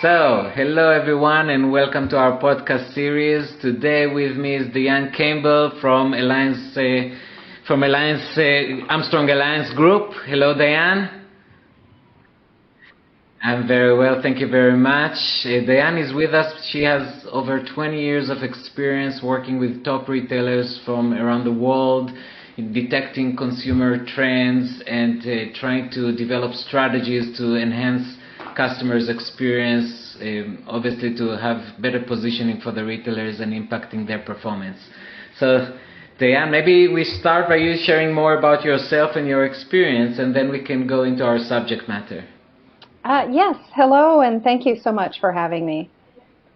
So, hello everyone and welcome to our podcast series. Today with me is DeAnn Campbell from Armstrong Alliance Group. Hello DeAnn. I'm very well, thank you very much. DeAnn is with us. She has over 20 years of experience working with top retailers from around the world, in detecting consumer trends and trying to develop strategies to enhance customers' experience, obviously to have better positioning for the retailers and impacting their performance. So, DeAnn, maybe we start by you sharing more about yourself and your experience, and then we can go into our subject matter. Yes, hello, and thank you so much for having me.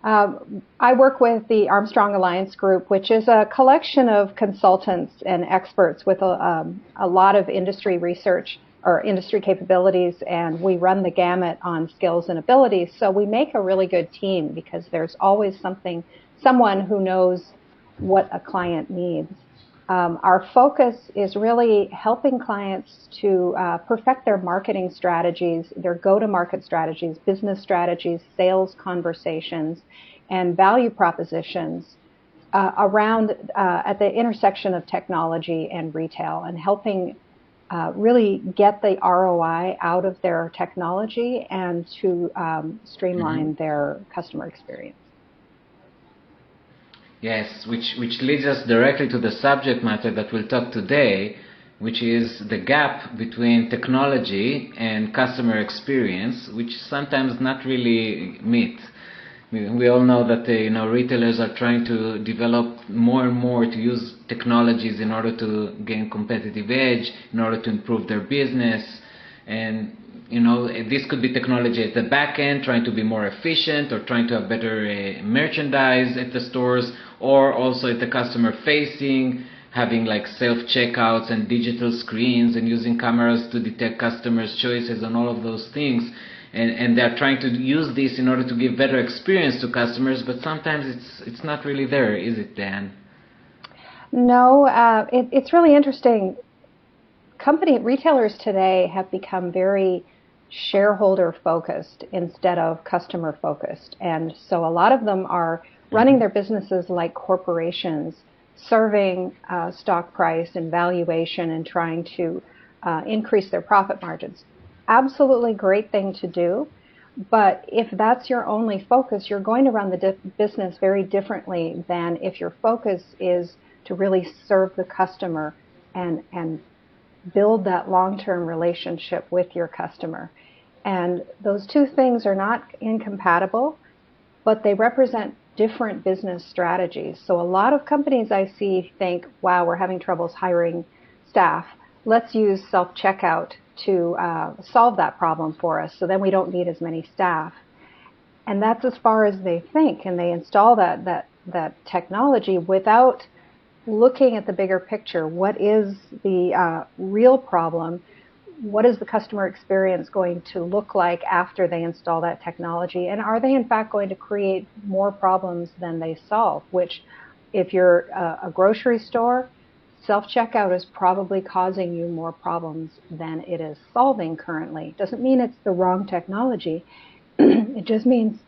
I work with the Armstrong Alliance Group, which is a collection of consultants and experts with a lot of industry research or industry capabilities, and we run the gamut on skills and abilities. So we make a really good team because there's always someone who knows what a client needs. Our focus is really helping clients to perfect their marketing strategies, their go-to-market strategies, business strategies, sales conversations, and value propositions around at the intersection of technology and retail, and helping really get the ROI out of their technology and to streamline their customer experience. Yes, which leads us directly to the subject matter that we'll talk today, which is the gap between technology and customer experience, which sometimes not really meet. We all know that retailers are trying to develop more and more to use technologies in order to gain competitive edge, in order to improve their business, and this could be technology at the back end, trying to be more efficient or trying to have better merchandise at the stores, or also at the customer facing, having like self-checkouts and digital screens and using cameras to detect customers' choices and all of those things. And they're trying to use this in order to give better experience to customers, but sometimes it's not really there, is it, DeAnn? No, it's really interesting. Retailers today have become very shareholder-focused instead of customer-focused. And so a lot of them are running their businesses like corporations, serving stock price and valuation and trying to increase their profit margins. Absolutely great thing to do, but if that's your only focus, you're going to run the business very differently than if your focus is to really serve the customer and build that long-term relationship with your customer. And those two things are not incompatible, but they represent different business strategies. So a lot of companies I see think, wow, we're having troubles hiring staff. Let's use self-checkout to solve that problem for us, so then we don't need as many staff. And that's as far as they think, and they install that technology without looking at the bigger picture. What is the real problem? What is the customer experience going to look like after they install that technology? And are they in fact going to create more problems than they solve? Which, if you're a grocery store, self-checkout is probably causing you more problems than it is solving currently. Doesn't mean it's the wrong technology. It just means,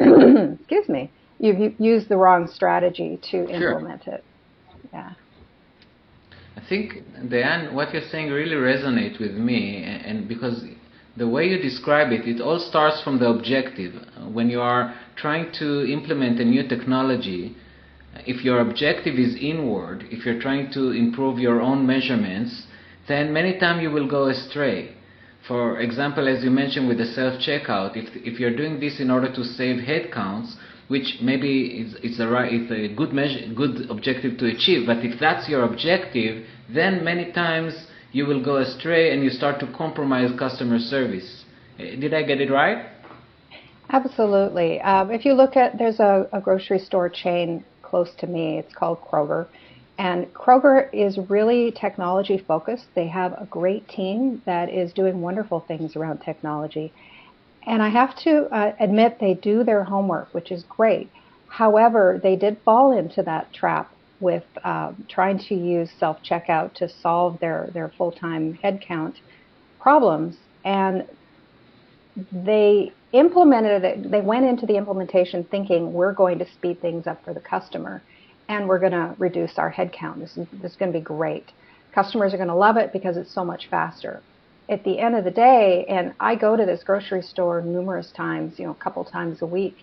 excuse me, you've used the wrong strategy to implement it. Yeah. I think, DeAnn, what you're saying really resonates with me, and because the way you describe it, it all starts from the objective. When you are trying to implement a new technology, if your objective is inward, if you're trying to improve your own measurements, then many times you will go astray. For example, as you mentioned with the self-checkout, if you're doing this in order to save headcounts, which maybe it's a good objective to achieve, but if that's your objective, then many times you will go astray and you start to compromise customer service. Did I get it right? Absolutely. If you look at, there's a grocery store chain close to me. It's called Kroger. And Kroger is really technology focused. They have a great team that is doing wonderful things around technology. And I have to admit they do their homework, which is great. However, they did fall into that trap with trying to use self-checkout to solve their full-time headcount problems. And they implemented it. They went into the implementation thinking we're going to speed things up for the customer, and we're going to reduce our headcount. This is going to be great. Customers are going to love it because it's so much faster. At the end of the day, and I go to this grocery store numerous times, a couple times a week,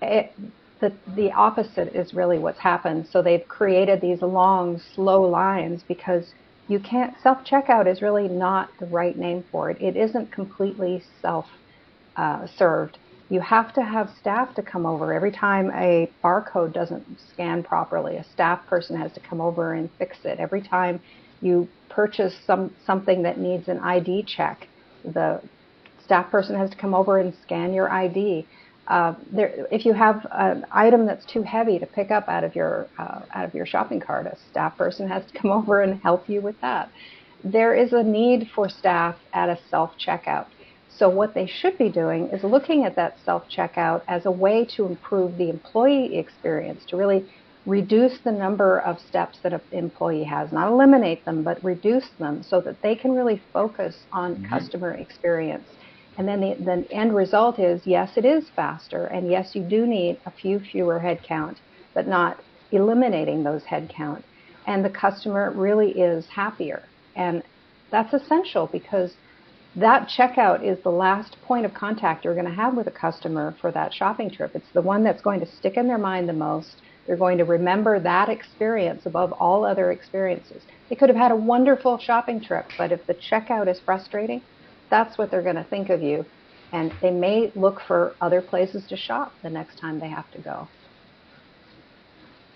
the opposite is really what's happened. So they've created these long, slow lines because you can't, self-checkout is really not the right name for it. It isn't completely self-served. You have to have staff to come over. Every time a barcode doesn't scan properly, a staff person has to come over and fix it. Every time you purchase something that needs an ID check, the staff person has to come over and scan your ID. If you have an item that's too heavy to pick up out of your shopping cart, a staff person has to come over and help you with that. There is a need for staff at a self-checkout. So what they should be doing is looking at that self-checkout as a way to improve the employee experience, to really reduce the number of steps that an employee has, not eliminate them, but reduce them so that they can really focus on customer experience. And then the end result is, yes, it is faster, and yes, you do need a few fewer headcount, but not eliminating those headcount. And the customer really is happier. And that's essential because that checkout is the last point of contact you're going to have with a customer for that shopping trip. It's the one that's going to stick in their mind the most. They're going to remember that experience above all other experiences. They could have had a wonderful shopping trip, but if the checkout is frustrating, that's what they're going to think of you. And they may look for other places to shop the next time they have to go.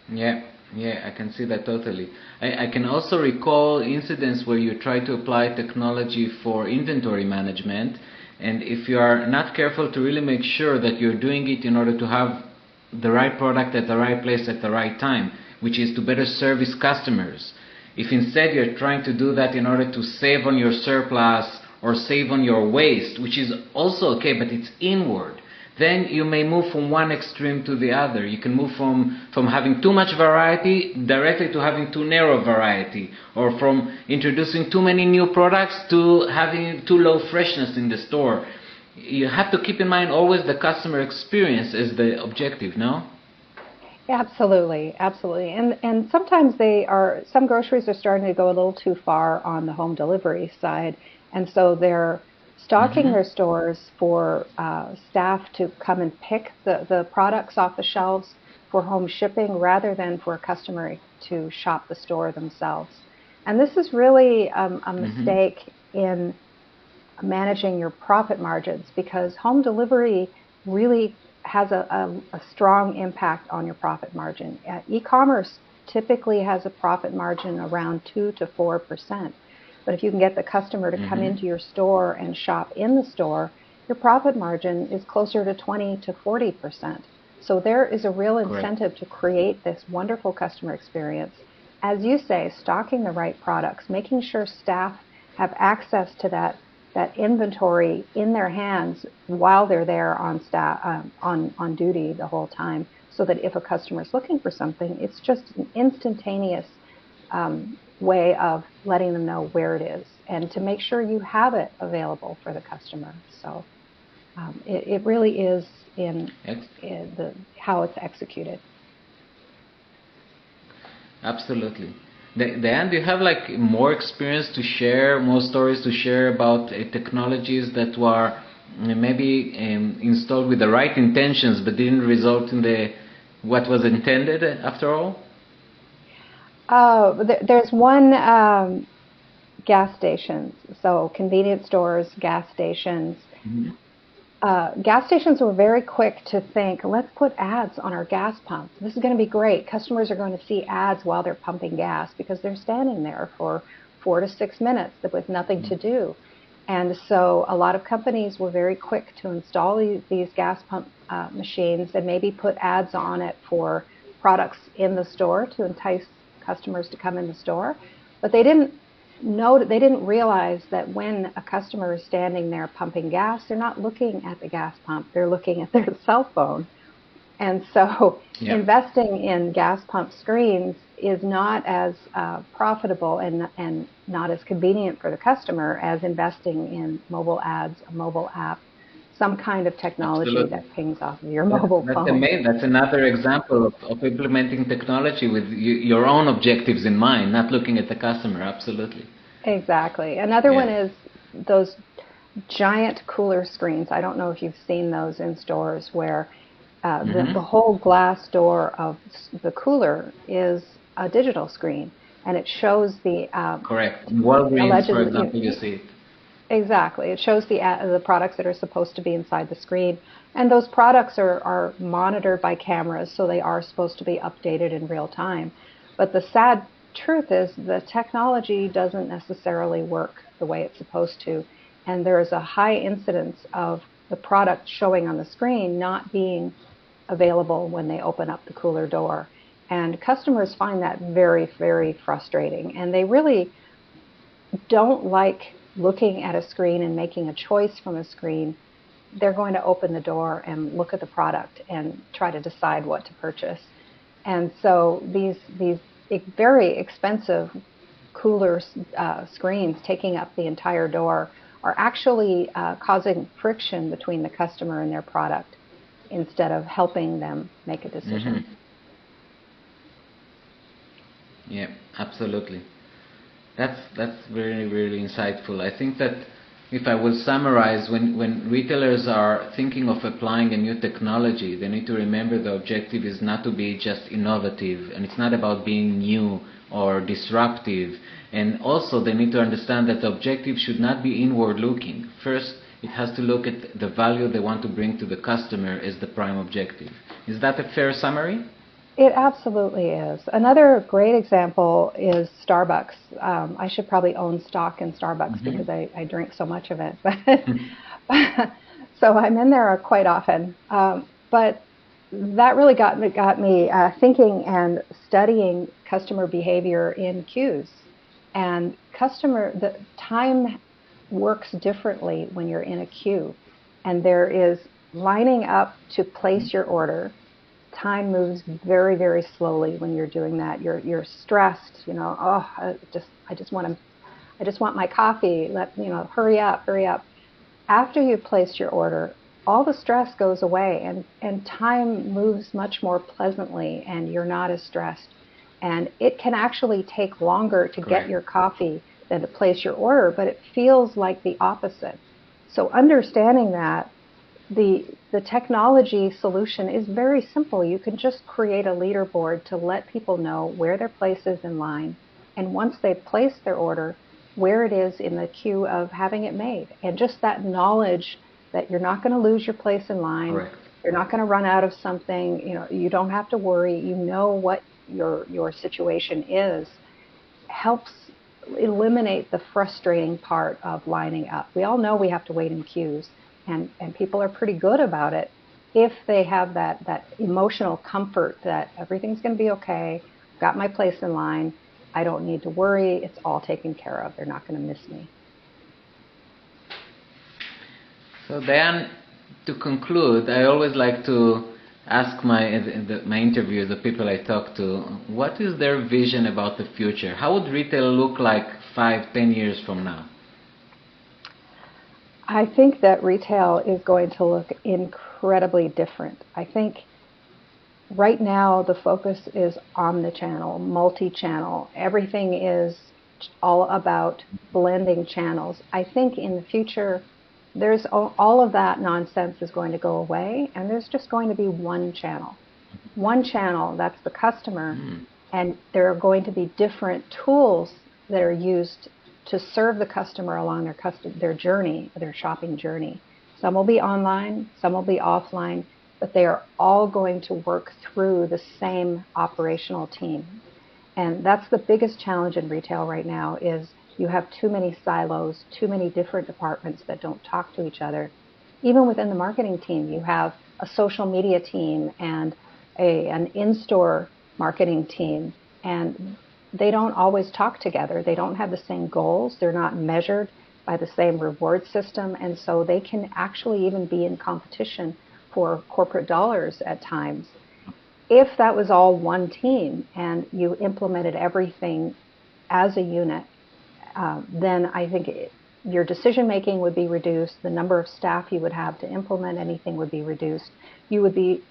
Yeah, I can see that totally. I can also recall incidents where you try to apply technology for inventory management, and if you are not careful to really make sure that you're doing it in order to have the right product at the right place at the right time, which is to better service customers. If instead you're trying to do that in order to save on your surplus or save on your waste, which is also okay, but it's inward, then you may move from one extreme to the other. You can move from having too much variety directly to having too narrow variety, or from introducing too many new products to having too low freshness in the store. You have to keep in mind always the customer experience as the objective, no? Absolutely. And sometimes some groceries are starting to go a little too far on the home delivery side, and so they're stocking their stores for staff to come and pick the products off the shelves for home shipping rather than for a customer to shop the store themselves. And this is really a mistake in managing your profit margins, because home delivery really has a strong impact on your profit margin. E-commerce typically has a profit margin around 2 to 4%. But if you can get the customer to come into your store and shop in the store, your profit margin is closer to 20 to 40%. So there is a real incentive to create this wonderful customer experience. As you say, stocking the right products, making sure staff have access to that inventory in their hands while they're there on duty the whole time, so that if a customer is looking for something, it's just an instantaneous way of letting them know where it is, and to make sure you have it available for the customer. So it really is in how it's executed. Absolutely. DeAnn, do you have more experience to share, more stories to share about technologies that were maybe installed with the right intentions but didn't result in what was intended after all? There's one gas stations, so convenience stores, gas stations. Gas stations were very quick to think, let's put ads on our gas pump. This is going to be great. Customers are going to see ads while they're pumping gas because they're standing there for 4 to 6 minutes with nothing to do. And so a lot of companies were very quick to install these gas pump machines and maybe put ads on it for products in the store to entice customers to come in the store. But they didn't realize that when a customer is standing there pumping gas, they're not looking at the gas pump, they're looking at their cell phone. And so investing in gas pump screens is not as profitable and not as convenient for the customer as investing in mobile ads, a mobile app. some kind of technology Absolutely. that pings off of your mobile phone. That's another example of implementing technology with your own objectives in mind, not looking at the customer. Absolutely. Exactly. Another Yeah. one is those giant cooler screens. I don't know if you've seen those in stores where the whole glass door of the cooler is a digital screen, and it shows the Correct. In Walgreens, for allegedly. example, you see it. Exactly. It shows the products that are supposed to be inside the screen. And those products are monitored by cameras, so they are supposed to be updated in real time. But the sad truth is the technology doesn't necessarily work the way it's supposed to. And there is a high incidence of the product showing on the screen not being available when they open up the cooler door. And customers find that very, very frustrating. And they really don't like looking at a screen and making a choice from a screen. They're going to open the door and look at the product and try to decide what to purchase. And so these very expensive cooler screens taking up the entire door are actually causing friction between the customer and their product instead of helping them make a decision. Yeah, absolutely. That's very, really insightful. I think that if I will summarize, when retailers are thinking of applying a new technology, they need to remember the objective is not to be just innovative, and it's not about being new or disruptive. And also they need to understand that the objective should not be inward looking. First, it has to look at the value they want to bring to the customer as the prime objective. Is that a fair summary? It absolutely is. Another great example is Starbucks. I should probably own stock in Starbucks because I drink so much of it. So I'm in there quite often. But that really got me thinking and studying customer behavior in queues. And the time works differently when you're in a queue. And there is lining up to place your order. Time moves very, very slowly when you're doing that. You're stressed, I just want my coffee. Hurry up. After you've placed your order, all the stress goes away and time moves much more pleasantly and you're not as stressed. And it can actually take longer to get your coffee than to place your order, but it feels like the opposite. So understanding that, the technology solution is very simple. You can just create a leaderboard to let people know where their place is in line, and once they've placed their order, where it is in the queue of having it made. And just that knowledge that you're not going to lose your place in line, you're not going to run out of something, you don't have to worry, you know what your situation is, helps eliminate the frustrating part of lining up. We all know we have to wait in queues. And people are pretty good about it if they have that emotional comfort that everything's going to be okay, I've got my place in line, I don't need to worry, it's all taken care of, they're not going to miss me. So DeAnn, to conclude, I always like to ask my interviewers, the people I talk to, what is their vision about the future? How would retail look like 5-10 years from now? I think that retail is going to look incredibly different. I think right now the focus is omnichannel, multi-channel. Everything is all about blending channels. I think in the future, there's all of that nonsense is going to go away, and there's just going to be one channel. One channel, that's the customer, and there are going to be different tools that are used to serve the customer along their journey, their shopping journey. Some will be online, some will be offline, but they are all going to work through the same operational team. And that's the biggest challenge in retail right now is you have too many silos, too many different departments that don't talk to each other. Even within the marketing team, you have a social media team and an in-store marketing team, and they don't always talk together. They don't have the same goals. They're not measured by the same reward system. And so they can actually even be in competition for corporate dollars at times. If that was all one team and you implemented everything as a unit, then I think your decision making would be reduced. The number of staff you would have to implement anything would be reduced. You would be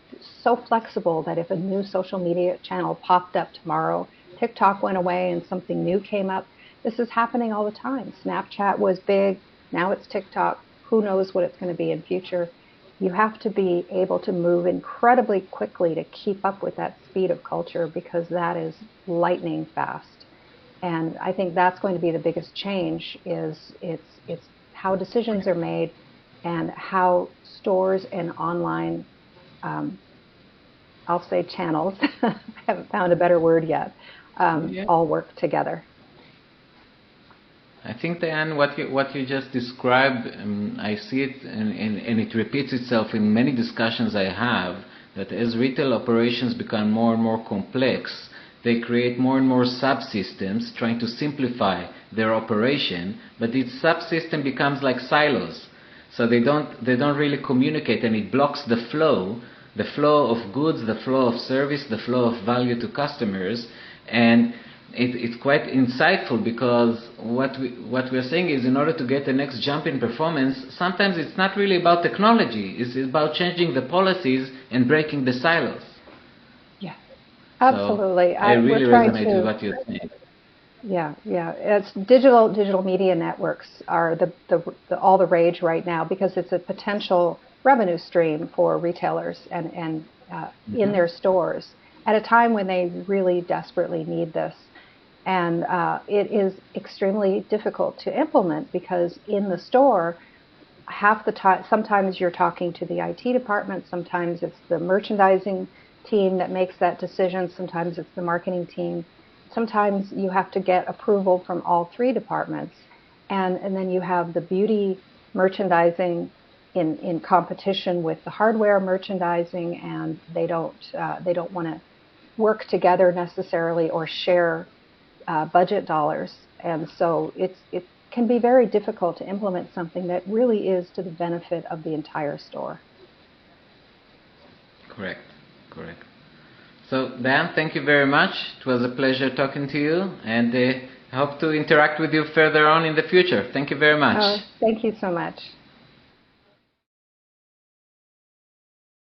so flexible that if a new social media channel popped up tomorrow, TikTok went away and something new came up. This is happening all the time. Snapchat was big. Now it's TikTok. Who knows what it's going to be in future? You have to be able to move incredibly quickly to keep up with that speed of culture, because that is lightning fast. And I think that's going to be the biggest change, is it's how decisions are made and how stores and online, I'll say channels, I haven't found a better word yet, all work together. I think, DeAnn, what you just described, I see it, and it repeats itself in many discussions I have, that as retail operations become more and more complex, they create more and more subsystems trying to simplify their operation, but each subsystem becomes like silos. So they don't really communicate, and it blocks the flow of goods, the flow of service, the flow of value to customers. And it's quite insightful, because what we're saying is, in order to get the next jump in performance, sometimes it's not really about technology. It's about changing the policies and breaking the silos. Yeah, absolutely. So I really resonate with what you're saying. Yeah. It's digital media networks are all the rage right now, because it's a potential revenue stream for retailers and in their stores at a time when they really desperately need this. And it is extremely difficult to implement, because in the store, half the time, sometimes you're talking to the IT department, sometimes it's the merchandising team that makes that decision, sometimes it's the marketing team, sometimes you have to get approval from all three departments, and then you have the beauty merchandising in competition with the hardware merchandising, and they don't want to work together necessarily or share budget dollars, and so it can be very difficult to implement something that really is to the benefit of the entire store. Correct. So, DeAnn, thank you very much. It was a pleasure talking to you, and I hope to interact with you further on in the future. Thank you very much. Oh, thank you so much.